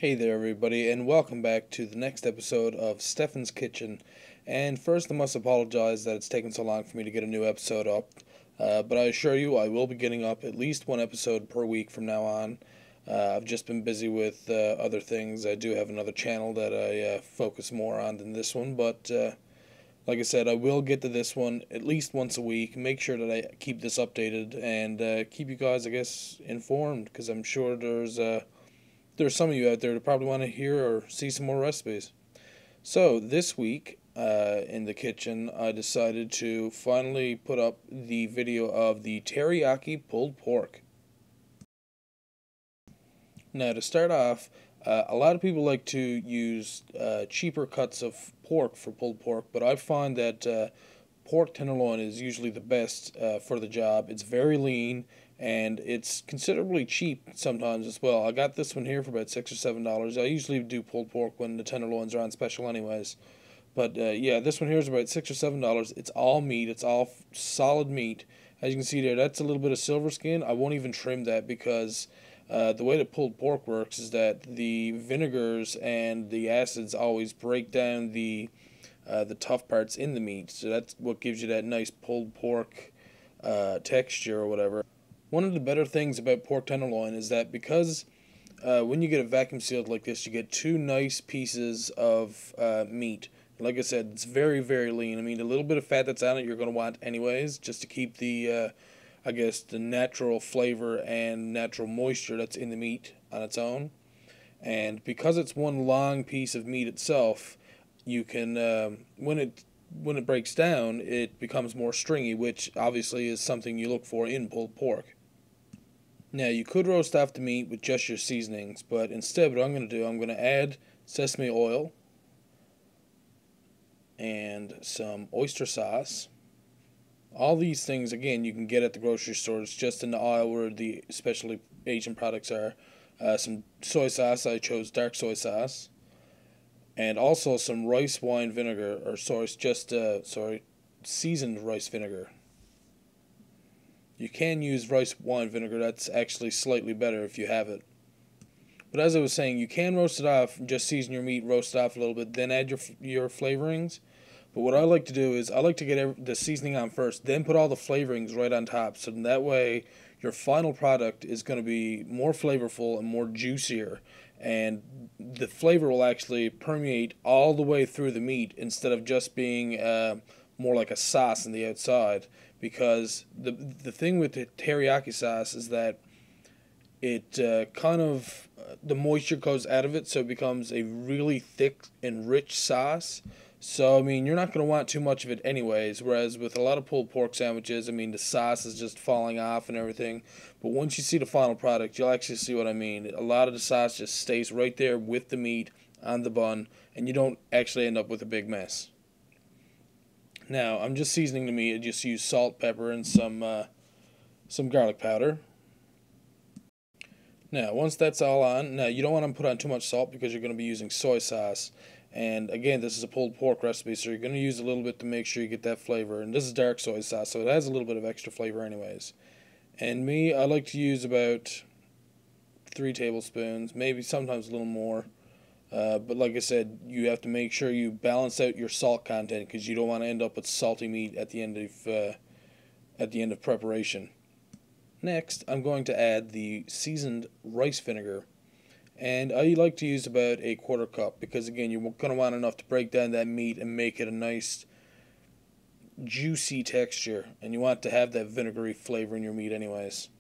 Hey there, everybody, and welcome back to the next episode of Stefan's Kitchen. And first, I must apologize that it's taken so long for me to get a new episode up, but I assure you I will be getting up at least one episode per week from now on. I've just been busy with other things. I do have another channel that I focus more on than this one, but like I said, I will get to this one at least once a week. Make sure that I keep this updated and keep you guys, I guess, informed, because I'm sure there's some of you out there that probably want to hear or see some more recipes. So this week in the kitchen, I decided to finally put up the video of the teriyaki pulled pork. Now to start off, a lot of people like to use cheaper cuts of pork for pulled pork, but I find that pork tenderloin is usually the best for the job. It's very lean and it's considerably cheap sometimes as well. I got this one here for about $6 or $7. I usually do pulled pork when the tenderloins are on special anyways. But yeah, this one here is about $6 or $7. It's all meat. It's all solid meat. As you can see there, that's a little bit of silver skin. I won't even trim that because the way the pulled pork works is that the vinegars and the acids always break down the tough parts in the meat. So that's what gives you that nice pulled pork texture or whatever. One of the better things about pork tenderloin is that because when you get it vacuum sealed like this, you get two nice pieces of meat. Like I said, it's very, very lean. I mean, a little bit of fat that's on it you're going to want anyways, just to keep the, I guess, the natural flavor and natural moisture that's in the meat on its own. And because it's one long piece of meat itself, you can, when it breaks down, it becomes more stringy, which obviously is something you look for in pulled pork. Now, you could roast off the meat with just your seasonings, but instead what I'm going to do, I'm going to add sesame oil and some oyster sauce. All these things, again, you can get at the grocery store. It's just in the aisle where the specialty Asian products are. Some soy sauce. I chose dark soy sauce. And also some rice wine vinegar, or seasoned rice vinegar. You can use rice wine vinegar. That's actually slightly better if you have it. But as I was saying, you can roast it off, just season your meat, roast it off a little bit, then add your flavorings. But what I like to do is I like to get the seasoning on first, then put all the flavorings right on top. So that way your final product is going to be more flavorful and more juicier. And the flavor will actually permeate all the way through the meat instead of just being more like a sauce on the outside. Because the thing with the teriyaki sauce is that it the moisture goes out of it, so it becomes a really thick and rich sauce. So, I mean, you're not going to want too much of it anyways, whereas with a lot of pulled pork sandwiches, I mean, the sauce is just falling off and everything. But once you see the final product, you'll actually see what I mean. A lot of the sauce just stays right there with the meat on the bun, and you don't actually end up with a big mess. Now, I'm just seasoning the meat. I just use salt, pepper, and some garlic powder. Now, once that's all on, now you don't want to put on too much salt because you're going to be using soy sauce. And again, this is a pulled pork recipe, so you're going to use a little bit to make sure you get that flavor. And this is dark soy sauce, so it has a little bit of extra flavor anyways. And me, I like to use about 3 tablespoons, maybe sometimes a little more. But like I said, you have to make sure you balance out your salt content because you don't want to end up with salty meat at the end of preparation. Next, I'm going to add the seasoned rice vinegar. And I like to use about a 1/4 cup because, again, you're going to want enough to break down that meat and make it a nice, juicy texture. And you want to have that vinegary flavor in your meat anyways.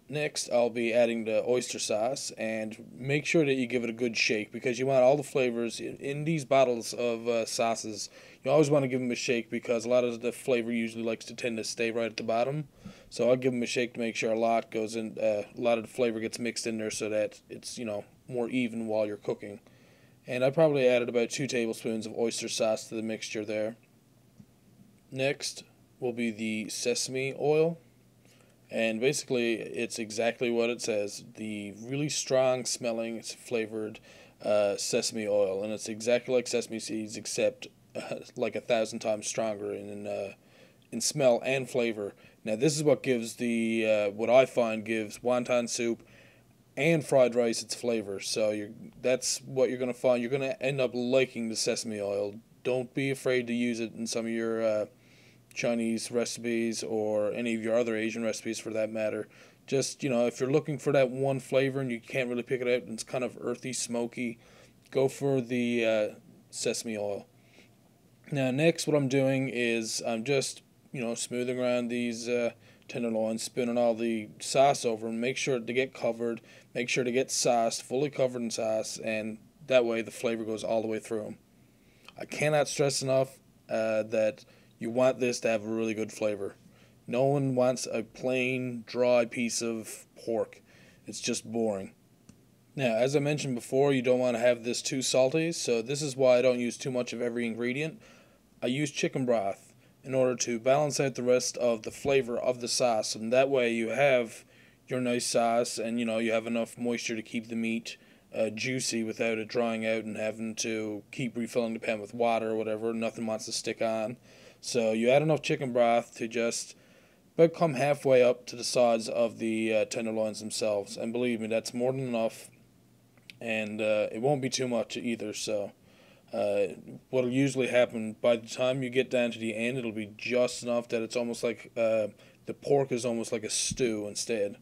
Next, I'll be adding the oyster sauce, and make sure that you give it a good shake because you want all the flavors in these bottles of sauces. You always want to give them a shake because a lot of the flavor usually likes to tend to stay right at the bottom. So I'll give them a shake to make sure a lot goes in, a lot of the flavor gets mixed in there so that it's more even while you're cooking. And I probably added about 2 tablespoons of oyster sauce to the mixture there. Next will be the sesame oil. And basically, it's exactly what it says. The really strong smelling, it's flavored sesame oil. And it's exactly like sesame seeds, except like 1,000 times stronger in smell and flavor. Now, this is what gives what I find gives wonton soup and fried rice, it's flavor. So that's what you're going to find. You're going to end up liking the sesame oil. Don't be afraid to use it in some of your Chinese recipes or any of your other Asian recipes for that matter. Just, if you're looking for that one flavor and you can't really pick it out and it's kind of earthy, smoky, go for the sesame oil. Now, next, what I'm doing is I'm just, smoothing around these tenderloins, spinning all the sauce over them. Make sure to get covered. Make sure to get sauced, fully covered in sauce, and that way the flavor goes all the way through them. I cannot stress enough that you want this to have a really good flavor. No one wants a plain, dry piece of pork. It's just boring. Now, as I mentioned before, you don't want to have this too salty, so this is why I don't use too much of every ingredient. I use chicken broth in order to balance out the rest of the flavor of the sauce, and that way you have your nice sauce and you have enough moisture to keep the meat juicy without it drying out and having to keep refilling the pan with water or whatever. Nothing wants to stick on. So you add enough chicken broth to just about come halfway up to the sides of the tenderloins themselves, and believe me, that's more than enough, and it won't be too much either. So what'll usually happen by the time you get down to the end, it'll be just enough that it's almost like the pork is almost like a stew instead.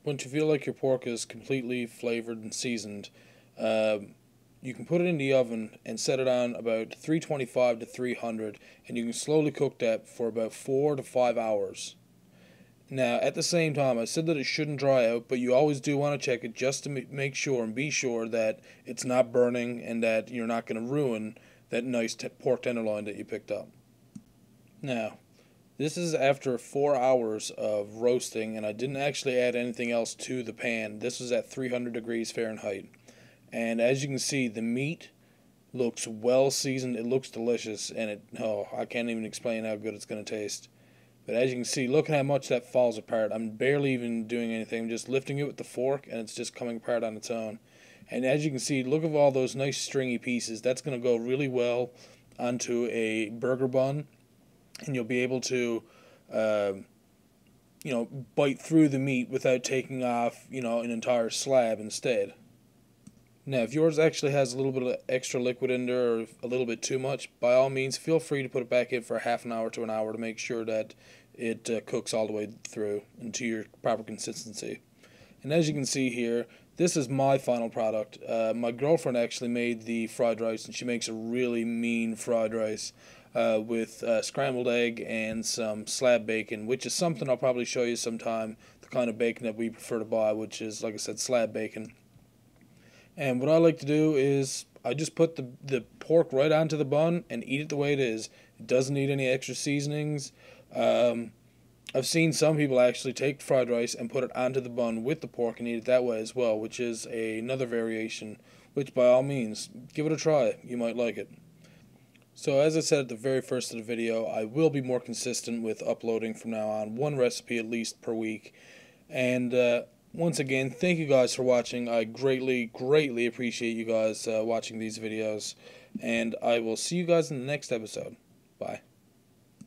Once you feel like your pork is completely flavored and seasoned, you can put it in the oven and set it on about 325 to 300, and you can slowly cook that for about 4 to 5 hours. Now, at the same time, I said that it shouldn't dry out, but you always do want to check it just to make sure and be sure that it's not burning and that you're not going to ruin that nice pork tenderloin that you picked up. Now, this is after 4 hours of roasting, and I didn't actually add anything else to the pan. This was at 300 degrees Fahrenheit. And as you can see, the meat looks well seasoned. It looks delicious, and I can't even explain how good it's going to taste. But as you can see, look at how much that falls apart. I'm barely even doing anything. I'm just lifting it with the fork, and it's just coming apart on its own. And as you can see, look at all those nice stringy pieces. That's going to go really well onto a burger bun, and you'll be able to, bite through the meat without taking off, an entire slab instead. Now, if yours actually has a little bit of extra liquid in there or a little bit too much, by all means, feel free to put it back in for half an hour to an hour to make sure that it cooks all the way through into your proper consistency. And as you can see here, this is my final product. My girlfriend actually made the fried rice, and she makes a really mean fried rice with scrambled egg and some slab bacon, which is something I'll probably show you sometime, the kind of bacon that we prefer to buy, which is, like I said, slab bacon. And what I like to do is I just put the pork right onto the bun and eat it the way it is. It doesn't need any extra seasonings. I've seen some people actually take fried rice and put it onto the bun with the pork and eat it that way as well, which is another variation, which by all means, give it a try. You might like it. So as I said at the very first of the video, I will be more consistent with uploading from now on, one recipe at least per week. And once again, thank you guys for watching. I greatly appreciate you guys watching these videos. And I will see you guys in the next episode. Bye.